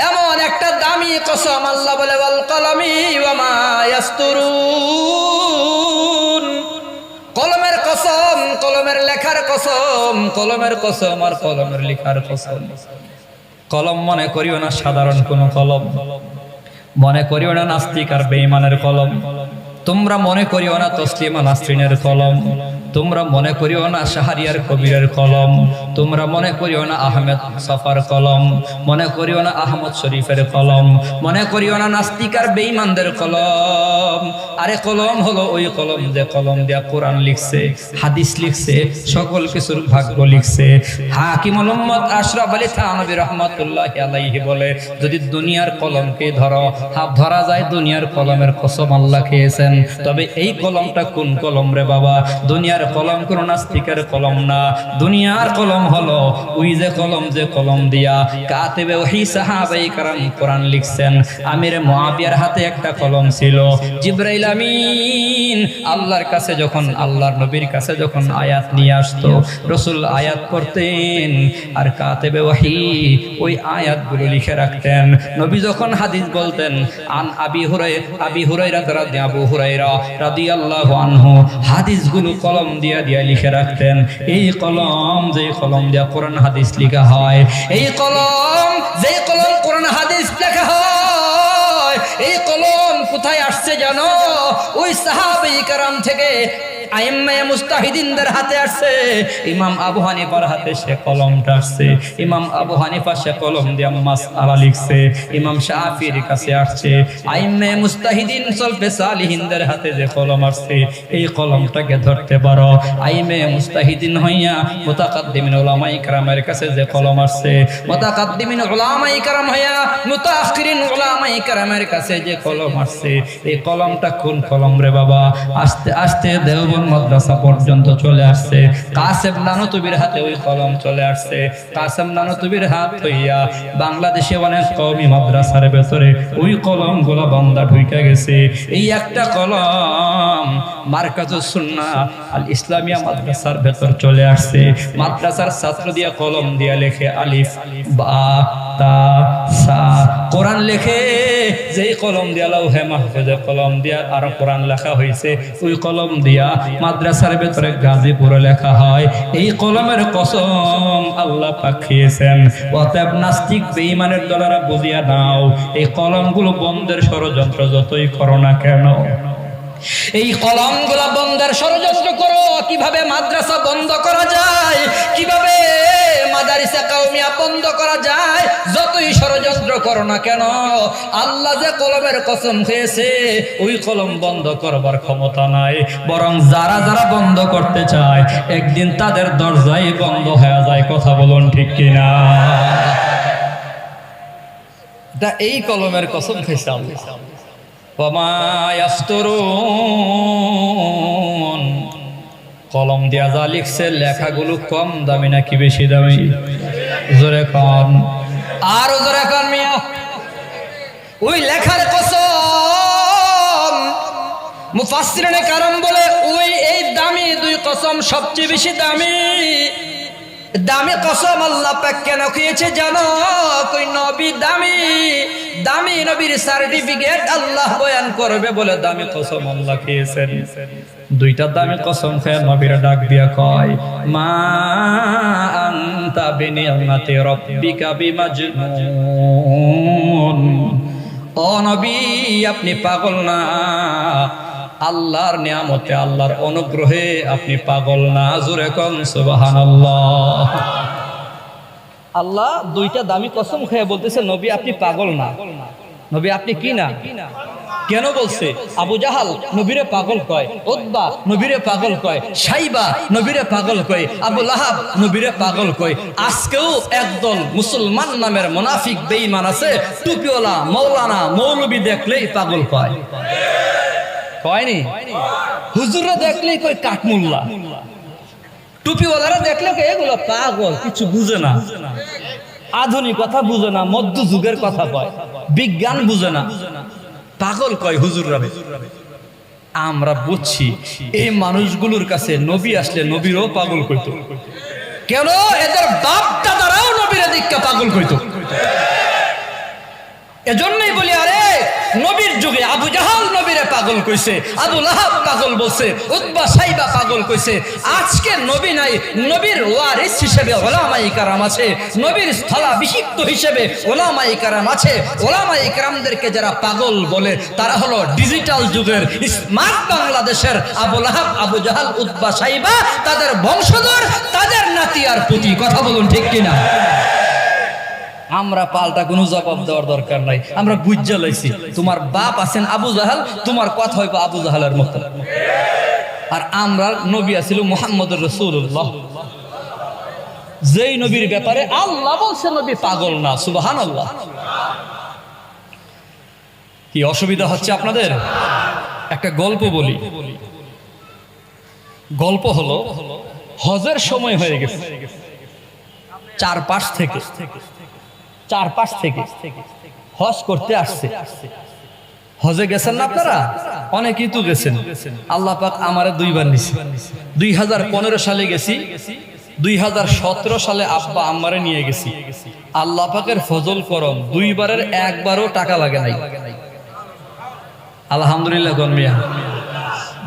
এমন একটা দামি কসম আল্লাহ বলে ওয়াল কলমি ওয়া মা ইয়াসতুরুন, কলমের কসম, কলমের লেখার কসম, কলমের কসম আর কলমের লেখার কসম। কলম মনে করিও না সাধারণ কোন কলম, মনে করিও না নাস্তিক আর বেঈমানের কলম, তোমরা মনে করিও না তসলিমা নাসরিনের কলম, তোমরা মনে করিও না শাহরিয়ার কবিরের কলম, তোমরা মনে করিও না আহমেদ সফার কলম, মনে করিও না আহমদ শরীফের কলম, মনে করিও না নাস্তিক আর বেঈমানদের কলম। আরে কলম হলো ওই কলম যে কলম দিয়া কোরআন লিখছে, হাদিস লিখছে, সকল কিছুর ভাগ্য লিখছে। হাকিমুল উম্মত আশরাফ আলী থানভী রাহমাতুল্লাহি আলাইহি বলে, যদি দুনিয়ার কলমকে ধরা যায়, দুনিয়ার কলমের কসম আল্লাহ খেয়েছেন। তবে এই কলমটা কোন কলম রে বাবা? দুনিয়ার কলম কোন নাস্তিকের কলম না, দুনিয়ার কলম হলো ওই যে কলম, যে কলম দিয়া কাতিবে ওহী সাহাবায়ে কেরাম কোরআন লিখছেন। আমির মুআবিয়ার হাতে একটা কলম ছিল। জিবরাইল আমিন আল্লাহর কাছে যখন, আল্লাহর নবীর কাছে যখন আয়াত নিয়ে আসতো, রাসূল আয়াত পড়তেন আর কাতিবে ওহী ওই আয়াতগুলো লিখে রাখতেন। নবী যখন হাদিস বলতেন, আন আবু হুরায়রা রাদিয়াল্লাহু আনহু, হাদিসগুলো কলম দিয়া দিয়া লিখে রাখতেন। এই কলম, যে কলম দিয়া কোরআন হাদিস লেখা হয়, এই কলম, যে কলম কোরআন হাদিস লেখা হয়, এই কলম কোথায় আসছে জানো? ওই সাহাবায়ে কেরাম থেকে আইম্মায়ে মুস্তাহিদিনদের হাতে আসছে। ইমাম আবু হানিফার হাতে সে কলমটা আসছে। ইমাম আবু হানিফা সে কলম দিয়ে মাসআলা লিখছে। ইমাম শাফিঈর কাছে আসছে। আইম্মায়ে মুস্তাহিদিন সলফে সালিহিনদের হাতে যে কলম আসছে, এই কলমটাকে ধরতে পারো। আইম্মায়ে মুস্তাহিদিন হইয়া মুতাকাদ্দিমিন উলামায়ে কেরামের কাছে যে কলম আসছে, মুতাকাদ্দিমিন উলামায়ে কেরাম হইয়া মুতাআখিরিন উলামায়ে কেরামের কাছে যে কলম আসছে, এই কলমটা কোন কলম রে বাবা? আস্তে আস্তে দেওবন্দ মাদ্রাসা পর্যন্ত চলে আসছে। কাসেম নানতুবির হাতে ওই কলম চলে আসছে। কাসেম নানতুবির হাত হইয়া বাংলাদেশে অনেক কওমি মাদ্রাসার ভেতরে ওই কলমগুলো বান্দা ঢুকে গেছে। এই একটা কলম মারকাজুস সুন্নাহ আল ইসলামিয়া মাদ্রাসার ভেতর চলে আসছে। মাদ্রাসার ছাত্র দিয়া কলম দিয়া লেখে আলিফ বা তা সা, কোরআন লেখে। যেই কলম দিয়া লাউহে মাহফুজে কলম দিয়া আর কোরআন লেখা হয়েছে, ওই কলম দিয়া মাদ্রাসার ভেতরে গাজীপুরে লেখা হয়। এই কলমের কসম আল্লাহ পাক খেয়েছেন। অতএব নাস্তিক বেঈমানের দলেরা বুঝিয়া নাও, এই কলমগুলো বন্ধের ষড়যন্ত্র যতই করো না কেন, এই কলমগুলা বন্ধের ষড়যন্ত্র করো। কিভাবে মাদ্রাসা বন্ধ করা যায়, কিভাবে মাদারিসা কাউমিয়া বন্ধ করা যায়, যতই ষড়যন্ত্র করো না কেন, আল্লাহ যে কলমের কসম খেয়েছে, ওই কলম বন্ধ করবার ক্ষমতা নাই। বরং যারা যারা বন্ধ করতে চায়, একদিন তাদের দরজাই বন্ধ হয়ে যায়। কথা বলুন ঠিক কিনা? এই কলমের কসম খেয়েছে আল্লাহ। কলম দিয়া যা লিখছে, লেখাগুলো কম দামি নাকি বেশি দামি? জোরে কন, আরো জোরে কন মিয়া। ওই লেখার কসম মুফাসসিরিনে কারাম বলে, ওই এই দামি দুই কসম সবচেয়ে বেশি দামি। দামি কসম আল্লাহ পাক কেন খেয়েছে জানো? কই নবী দামি, দামি নবীর সার্টিফিকেট আল্লাহ বয়ান করবে বলে দামি কসম আল্লাহ খেয়েছেন। দুইটা দামি কসম খেয়ে নবীরা ডাক দিয়া কয়, মা আনতা বিনিয়ামাতি রাব্বিকা বিমাজনুন। ও নবী, আপনি পাগল না। আল্লাহর নিয়ামতে, আল্লাহর অনুগ্রহে আপনি পাগল না। জোরে কোন সুবহানাল্লাহ। আল্লাহ দুইটা দামি কসম খেয়ে বলতেছে, নবী আপনি পাগল না। নবী আপনি কি না? কেন বলছে? আবু জাহাল নবীরে পাগল কয়, উতবা নবীরে পাগল কয়, সাইবা নবীরে পাগল কয়, আবু লাহাব নবীরে পাগল কয়। আজকেও একদল মুসলমান নামের মুনাফিক বেঈমান আছে, টুপিওয়ালা মৌলানা মৌলবী দেখলেই পাগল কয়। কয়নি? হুজুররা দেখলেই কয় কাঠমুল্লা, টুপিওয়ালারা দেখলে এগুলো পাগল, কিছু বুঝে না, আধুনিক কথা বুঝে না, মধ্য যুগের কথা কয়, বিজ্ঞান বুঝে না, পাগল কয় হুজুররা। আমরা বুঝছি এই মানুষগুলোর কাছে নবী আসলে নবীরও পাগল কইতো। কেন? এদের বাপ দাদারাও নবীর দীক্ষা পাগল কইতো। এজন্যই বলি, আরে নবীর যুগে আবু জাহাল নবীরে পাগল কইছে, আবু লাহাব পাগল বলছে, উতবা সাইবা পাগল কইছে। আজকে নবী নাই, নবীর ওয়ারিস হিসেবে ওলামায়ে কেরাম আছে, নবীর স্থলাভিষিক্ত হিসেবে ওলামায়ে কেরাম আছে। ওলামায়ে কেরামদেরকে যারা পাগল বলে তারা হলো ডিজিটাল যুগের স্মার্ট বাংলাদেশের আবু লাহাব, আবু জাহাল, উতবা সাইবা, তাদের বংশধর, তাদের নাতি আর পুতি। কথা বলুন ঠিক কিনা? আমরা পাল্টা কোনো জবাব দেওয়ার দরকার নাই, আমরা বুঝা লাইছি তোমার বাপ আছেন আবু জাহাল, তোমার কথা হইব আবু জাহালের মতো। আর আমরা নবী আছিল মুহাম্মদুর রাসূলুল্লাহ, যেই নবীর ব্যাপারে আল্লাহ বলছে নবী পাগল না। সুবহানাল্লাহ। কি অসুবিধা হচ্ছে আপনাদের? একটা গল্প বলি। গল্প হলো, হজের সময় হয়ে গেছে, চারপাশ থেকে হজ করতে আসছে। হজে গেছেন না আপনারা? অনেকেই তো গেছেন। আল্লাহ পাক আমারে দুইবার নিছে। 2015 সালে গেছি, 2017 সালে আব্বা আম্মারে নিয়ে গেছি। আল্লাহ পাকের ফজল করম, দুইবারের একবারও টাকা লাগে নাই। আলহামদুলিল্লাহ। গনমিয়া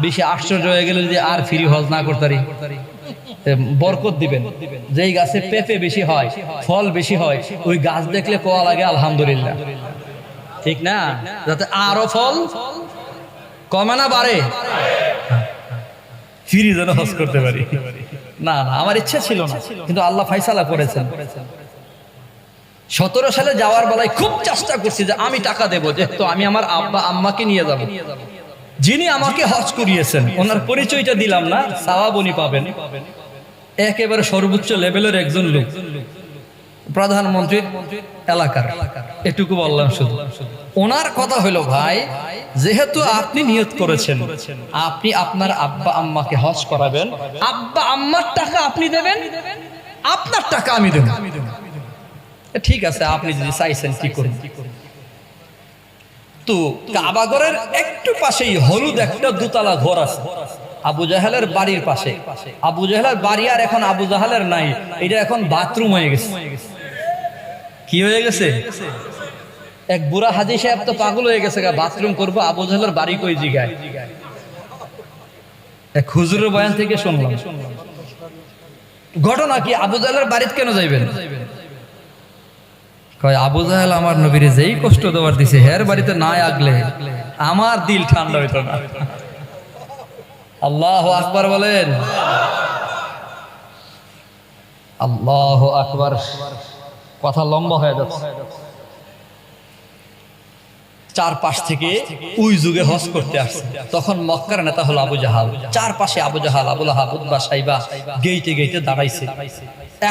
বেশি আশ্চর্য হয়ে গেল যে আর ফ্রি হজ না করতারি, বরকত দিবেন। যেই গাছে পেঁপে বেশি হয়, ফল বেশি হয়, ওই গাছ দেখলে কোয়া লাগে আলহামদুলিল্লাহ, ঠিক না? যাতে আরো ফল কমে না বাড়ে, ফিরি যেন হজ করতে পারি। না না, আমার ইচ্ছা ছিল না, কিন্তু আল্লাহ ফাইসালা করেছেন। 17 সালে যাওয়ার বেলায় খুব চেষ্টা করছি যে আমি টাকা দেবো, যেহেতু আমি আমার আব্বা আম্মাকে নিয়ে যাব। যিনি আমাকে হজ করিয়েছেন ওনার পরিচয়টা দিলাম না, সওয়াব উনি পাবেন। একেবারে সর্বোচ্চ লেভেলের একজন লোক, প্রধানমন্ত্রীর এলাকার, এটুকু বললাম শুধু। ওনার কথা হলো, ভাই যেহেতু আপনি নিয়ত করেছেন আপনি আপনার আব্বা আম্মাকে হজ করাবেন, আব্বা আম্মার টাকা আপনি দেবেন, আপনার টাকা আমি দেব। ঠিক আছে, আপনি যদি চাইছেন কি করুন। তো কাবাগরের একটু পাশেই হলুদ একটা দোতলা ঘর আছে আবু জাহালের বাড়ির পাশে। আবু জাহালের বাড়ি আর এখন আবু জাহালের নাই, এটা এখন বাথরুম হয়ে গেছে। কি হয়ে গেছে? এক বুড়া হাজি সাহেব তো পাগল হয়ে গেছে, বাথরুম করবো, আবু জাহালের বাড়ি কই জিগায়। এক হুজুরের বয়ান থেকে শুনলাম ঘটনা। কি আবু জাহালের বাড়িতে কেন যাইবেন? কয় আবু জাহাল আমার নবীরে যেই কষ্ট দেওয়ার দিছে, হের বাড়িতে না আগলে আমার দিল ঠান্ডা হইতো না। আল্লাহু আকবার বলেন। আল্লাহু আকবার। কথা লম্বা হয়ে যাচ্ছে। চারপাশ থেকে ওই যুগে হজ করতে আসছে, তখন মক্কার নেতা হলো আবু জাহাল। চারপাশে আবু জাহাল, আবু লাহাব, উতবা সাইবা গেইটে গেইটে দাঁড়াইছে।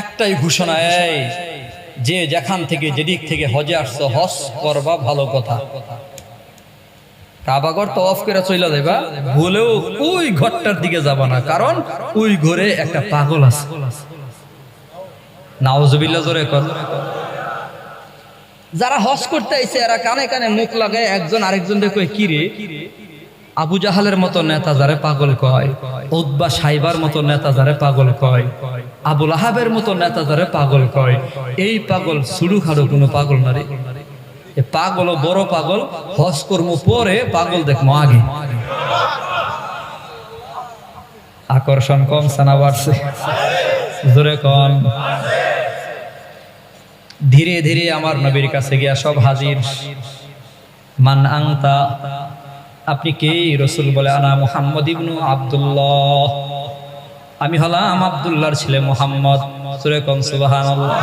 একটাই ঘোষণা, এই যে যেখান থেকে যেদিক থেকে হজে আসছো হজ করবা, ভালো কথা। কাবাগর তওয়াফ করে চলে যাবা, বলেও ওই ঘরটার দিকে যাবা না, কারণ ওই ঘরে একটা পাগল আছে। নাউজুবিল্লাহ জোরে কর। যারা হজ করতে আইছে এরা কানে কানে মুখ লাগায় একজন আরেকজনকে কয়, কি রে আবু জাহালের মতো নেতা যারে পাগল কয়, উতবা সাইবার মতো নেতা যারে পাগল কয়, আবু লাহাবের মতো নেতা যারে পাগল কয়, এই পাগল সুড়ু খাড়ো কোনো পাগল না রে। এ পাগল বড় পাগল, হজ কর্ম পরে পাগল দেখবো আগে। আকর্ষণ কম সানা বাড়ছে, জোরে কন। ধীরে ধীরে আমার নবীর কাছে গিয়া সব হাজির। মান আনতা, আপনি কে? রাসূল বলে, আনা মুহাম্মদ ইবনু আব্দুল্লাহ, আমি হলাম আব্দুল্লাহর ছেলে মুহাম্মদ। সূরা কোন সুবহানাল্লাহ।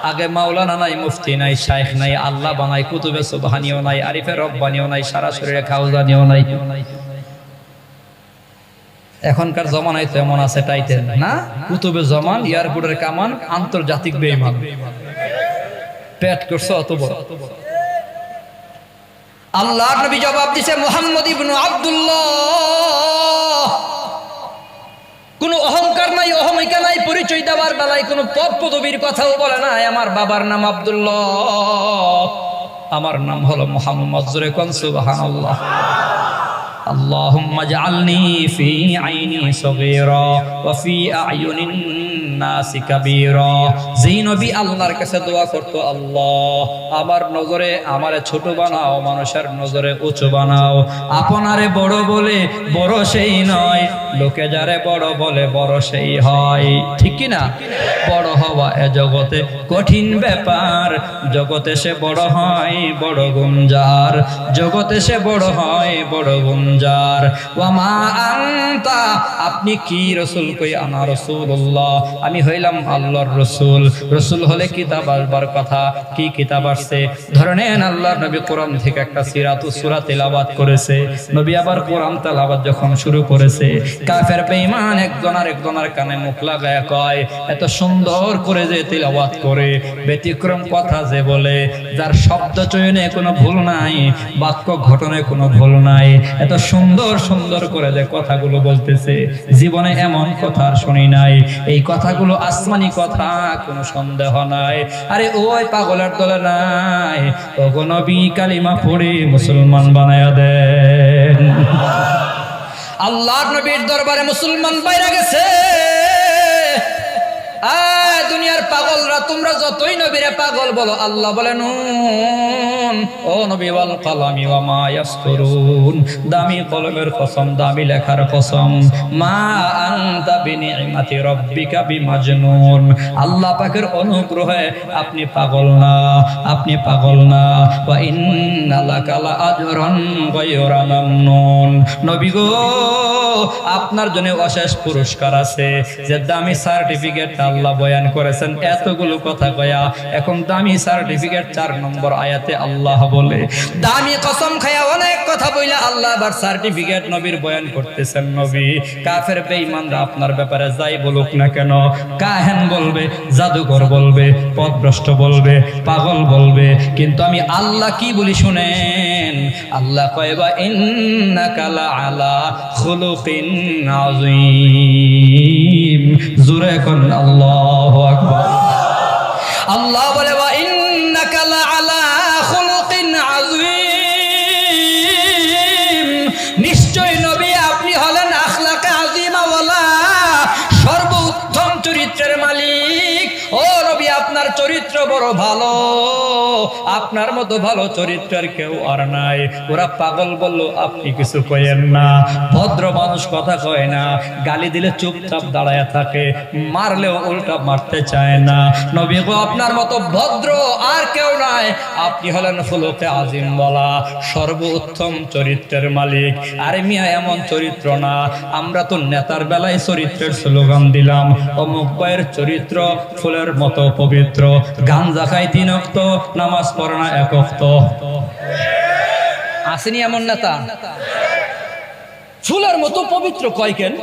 আগে মাওলানা নাই, মুফতি নাই, শাইখ নাই, আল্লাহ বানাই, কুতুবে সুবহানিও নাই, আরিফে রব্বানিও নাই, সারা শরীরে খাউজানিও নাই। এখনকার জমানায় তো এমন আছে টাইটেল না, কুতুবে জমান, এয়ারপোর্টের কামান, আন্তর্জাতিক বেঈমান। পেট করছে অত বড়। আল্লাহর নবী জবাব দিছে মুহাম্মদ ইবনে আব্দুল্লাহ। কোনো অহংকার নাই, অহমিকা নাই, পরিচয় দেওয়ার বেলায় কোনো পদ পদবীর কথাও বলে না। আমার বাবার নাম আব্দুল্লাহ, আমার নাম হলো মুহাম্মদ। জোরে কোন সুবহানাল্লাহ। আল্লাহুম্মা জাআলনি ফি আইনি সগীরা ওয়া ফি আ'য়ুনিন নাসি কাবীরা। যেই নবী আল্লাহর কাছে দোয়া করতো, আল্লাহ আমার নজরে আমারে ছোট বানাও, মানুষের নজরে উঁচু বানাও। আপনারে বড় বলে বড় সেই নয়, লোকে যারে বড় বলে বড় সেই হয়। ঠিক কি না? বড় হওয়া এ জগতে কঠিন ব্যাপার। জগতে সে বড় হয় বড় গুঞ্জার, জগতে সে বড় হয় বড় গুঞ্জার। ওয়া মা আনতা, আপনি কি রাসূল? কই আনা রাসূলুল্লাহ, আমি হইলাম আল্লাহর রাসূল। রাসূল হলে কিতাব আসবার কথা। কি কিতাব আসছে? ধরে নেন, আল্লাহর নবী কোরআন থেকে একটা সিরাতুস সূরা তেলাওয়াত করেছে। নবী আবার কোরআন তেলাওয়াত যখন শুরু করেছে, কাফের বেঈমান একজন আরেকজনের কানে মুখ লাগায়া কয়, এত সুন্দর করে যে তেলাওয়াত করে, ব্যতিক্রম কথা যে বলে, যার শব্দ চয়নে কোনো ভুল নাই, বাক্য ঘটনে কোনো ভুল নাই, এত সুন্দর সুন্দর করে যে কথাগুলো বলতেছে, জীবনে এমন কথা আর শুনি নাই। এই কথাগুলো আসমানি কথা, কোনো সন্দেহ নাই। আরে ওই পাগলের দলে নাই, ওগো নবী কালিমা পড়ে মুসলমান বানায়া দেন। আল্লাহর নবীর দরবারে মুসলমান বাইরে গেছে। দুনিয়ার পাগলরা, তোমরা যতই নবীরে পাগল বলো, আল্লাহ বলে নুন, ও নবী ওয়াল কালামি ওয়া মা ইয়াসতুরুন, দামি কলমের কসম, দামি লেখার কসম, মা আনতা বিনিআমাতি রাব্বিকা বিমাজনুন। আল্লাহ পাকের অনুগ্রহে আপনি পাগল না, আপনি পাগল না। ওয়া ইন্না লাকা লা আজরান গায়রা মামনুন। নবী গো, আপনার জন্য অশেষ পুরস্কার আছে, যে দামি সার্টিফিকেট আল্লাহ বয়ান করেছেন এতগুলো কথা কয়া। এখন দামি সার্টিফিকেট 4 নম্বর আয়াতে আল্লাহ বলে, দামি কসম খায়া অনেক কথা বইলা আল্লাহ আবার সার্টিফিকেট নবীর বয়ান করতেছেন। নবী, কাফের বেঈমানরা আপনার ব্যাপারে যাই বলুক না কেন, কাহেন বলবে, জাদুকর বলবে, পথভ্রষ্ট বলবে, পাগল বলবে, কিন্তু আমি আল্লাহ কি বলি শুনেন। আল্লাহ কয়, বা ইন্নাকা লা আলা খুলুকিন আযীম। জোরে কোন আল্লাহু আকবার। আল্লাহ বলে, ওয়া ইন্নাকা লা আলা খুলুকিন আযীম। নিশ্চয় নবী আপনি হলেন আখলাকে আযীমা ওয়ালা, সর্বোত্তম চরিত্রের মালিক। ও নবী, আপনার চরিত্র বড় ভালো, আপনার মতো ভালো চরিত্রের কেউ আর নাই। ওরা পাগল বলল, আপনি কিছু কয়েন না। ভদ্র মানুষ কথা কয় না, গালি দিলে চুপচাপ দাঁড়ায় থাকে, মারলেও উল্টা মারতে চায় না। নবী গো, আপনার মতো ভদ্র আর কেউ নাই। আপনি হলেন খুলুকে আযীম বলা, সর্বোত্তম চরিত্রের মালিক। আরে মিয়া, এমন চরিত্র না, আমরা তো নেতার বেলায় চরিত্রের স্লোগান দিলাম, অমুক ভাইয়ের চরিত্র ফুলের মতো পবিত্র, গাঞ্জা খায় 3 ওয়াক্ত, নামাজ পড়ে না 1 ওয়াক্ত। আসেনি এমন নেতা? ফুলের মতো পবিত্র কয় কেন?